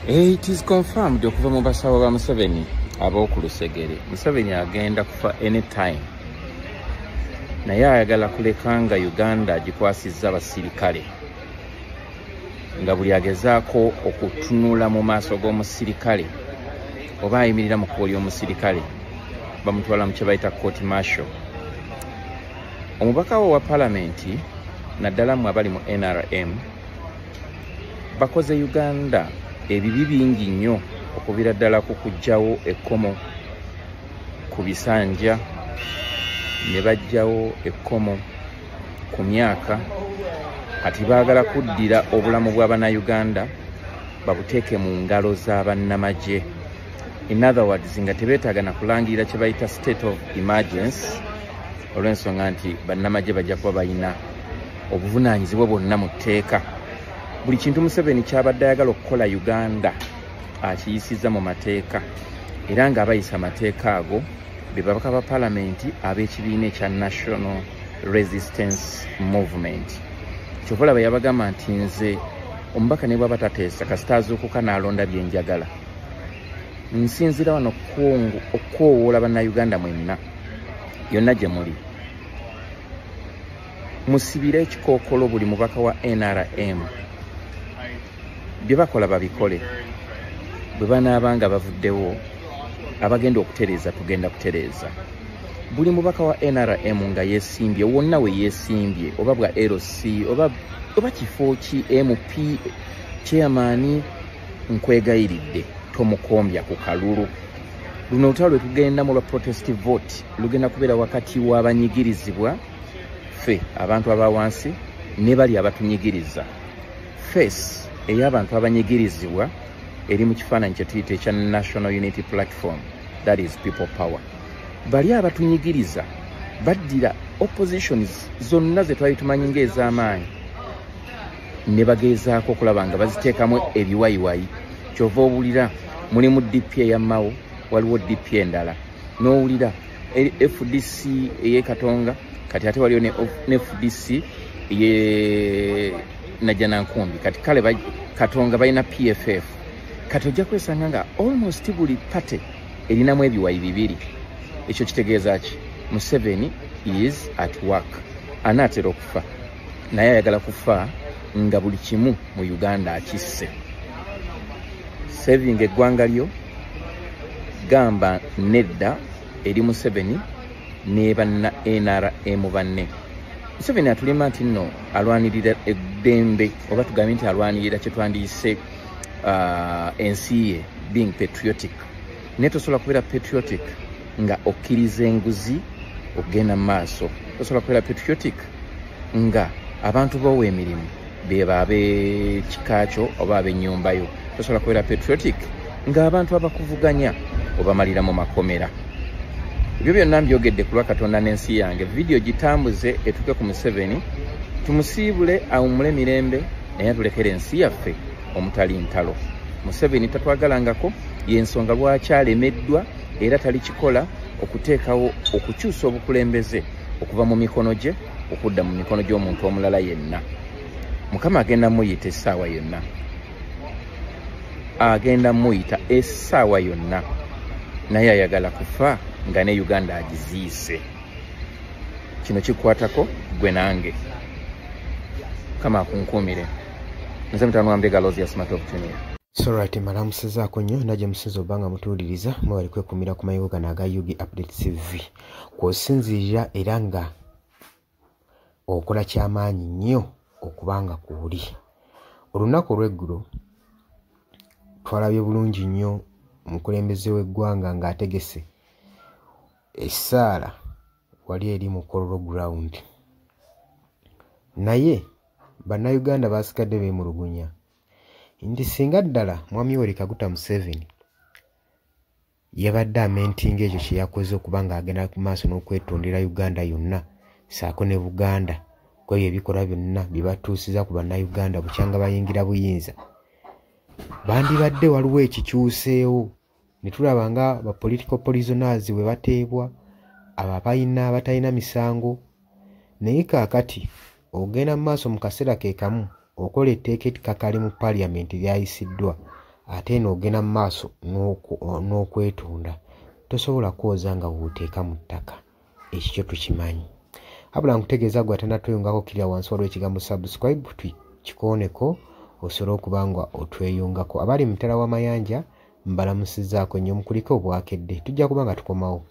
It is confirmed okuva mu basawo ba Museveni ab'oku Lusegere. Museveni agenda kufa anytime. Naye ayagala kuleka nga Uganda gikwasizza abasirikale. Nga buli agezaako okutunula mu maaso g'omusirikale oba ayimirira mu kkubo ly'omusirikale bamutwala mu kye bayita court martial. Omubaka wa palamenti naddala mu abali mu NRM bakoze Uganda ebibi bingi nnyo okubira ddala ku kuggyawo ekkomo ku bisanja ne baggyawo ekkomo ku myaka kati baagala kuddira obulamu bw'Abannayuganda babuteeke mu ngalo z'abannamagye. In other words, nga tebeetaaga na kulangirira kye bayita state of emergency olw'ensonga nti bannamagye bajja kuba balina obuvunaanyizibwa bwonna mu tteeka. Buli kintu Museveni kyabadde ayagala okukola Uganda akiyisizza mu mateeka era ng'abayisa amateeka ago be babaka ba palamenti ab'ekibiina ekya National Resistance Movement. Kyova olaba yabagamba nti nze omubaka ne bw'aba tateesa kasita azuukuka n'alonda bye njagala. Nsinzira wano okukoowoola bannayuganda mwenna yonna gye muli. Musibire ekikookolo buli mubaka wa NRM. Bye bakola babikole. Bwe banaabanga bavuddewo abagenda okutereeza tugenda kutereeza. Buli mubaka wa NRM nga yeesimbye wonna we yeesimbye oba bwa LC oba kifo ki MP chairman nkwegayiridde tomukombya ku kalulu. Luno olutalo lwe tugenda mu lwa protest vote lugenda kubeera wakati w'abanyigirizibwa ffe abantu abawansi ne bali abatunyigiriza. Face ey'abantu abanyigirizibwa eri mu kifaananyi kye tuyita ekya National Unity Platform, that is people power. Bali abatunyigiriza baddira oppositions zonna ze twali tumanyi ng'ez'amaanyi ne bagezaako okulaba nga baziteekamu ebiwayiwayi. Kyova owulira mulimu DP eyammawo waliwo DP endala n'owulira FDC ey'e Katonga kati ate waliwo ne FDC ey'e Najjanankumbi kati kale Katonga balina PFF. Kati ojja kwesanga nga almost buli pate erinamu ebiwayi bibiri. Ekyo kitegeeza ki? Museveni is at work. Anaatera okufa naye ayagala kufa nga buli kimu mu Uganda akisse. Saving eggwanga lyo gamba nedda eri Museveni ne banna NRM banne. Museveni atulima nti nno alwanirira eddembe oba tugambe nti alwanirira kye twandiyise ensi ye being patriotic. Naye tosobola kubeera patriotic nga okkiriza enguzi okugenda mu maaso. Tosobola kubeera patriotic nga abantu b'owa emirimu beba ab'ekika kyo oba ab'ennyumba yo. Tosobola kubeera patriotic nga abantu abakuvuganya obamalira mu makomera. Ebyo byonna mbyogedde ku lwa Katonda n'ensi yange. Video gitambuze etuke ku Museveni tumusiibule awummule mirembe naye atulekere ensi yaffe omutali ntalo. Museveni tatwagalangako y'ensonga lwaki alemeddwa era talikikola okuteekawo okukyusa obukulembeze okuva mu mikono gye okudda mu mikono gy'omuntu omulala yenna. Mukama agenda muyita essaawa yonna. Agenda muyita essaawa yonna. Naye ayagala kufa nga ne Uganda agiziise. Kino kikwatako gwe nange. Kama akunkuumire. Nze mutano wa Mbega Lozi ya Smart Opportunity. Sorati malamusizaako nnyo najje musizo obanga mutuuliriza mwebali kwekumira ku mayiga naga Yugi Update TV. Kw'osinziirira era nga okola ky'amaanyi nnyo okubanga kuuli. Olunaku olw'eggulo twalabye bulungi nnyo omukulembeze w'eggwanga ng'ategese essaala wali eri mu Kololo ground. Naye bannayuganda baasigadde beemulugunya nti singa ddala mwami Yoweri Kaguta Museveni yabadde amentinga ekyo kye yakoze okuba ng'agenda ku maaso n'okwetondera Uganda yonna saako ne Buganda kwebyo ebikolwa byonna bye batuusiza ku bannayuganda bukyanga bayingira buyinza, bandibadde waliwo ekikyuseewo ne tulaba nga ba political prisoners bwe bateebwa ababalina abatalina misango. Naye kaakati ogenda mu maaso mu kaseera ke kamu okola etteeka etikakali mu parliament lyayisiddwa ate n'ogenda mu maaso n'okwetunda tosobola kwoza nga bw'oteeka mu ttaka. Ekyo kyo tukimanyi. Habula nkutegeeza gwe atannatweyungako kirya wansi waliwo ekigambo subscribe, kikooneko osobola okuba nga otweyungako. Abali mu mutala w'amayanja mbalamusizaako nnyo mukuliko obwakedde. Tujja kuba nga tukomawo.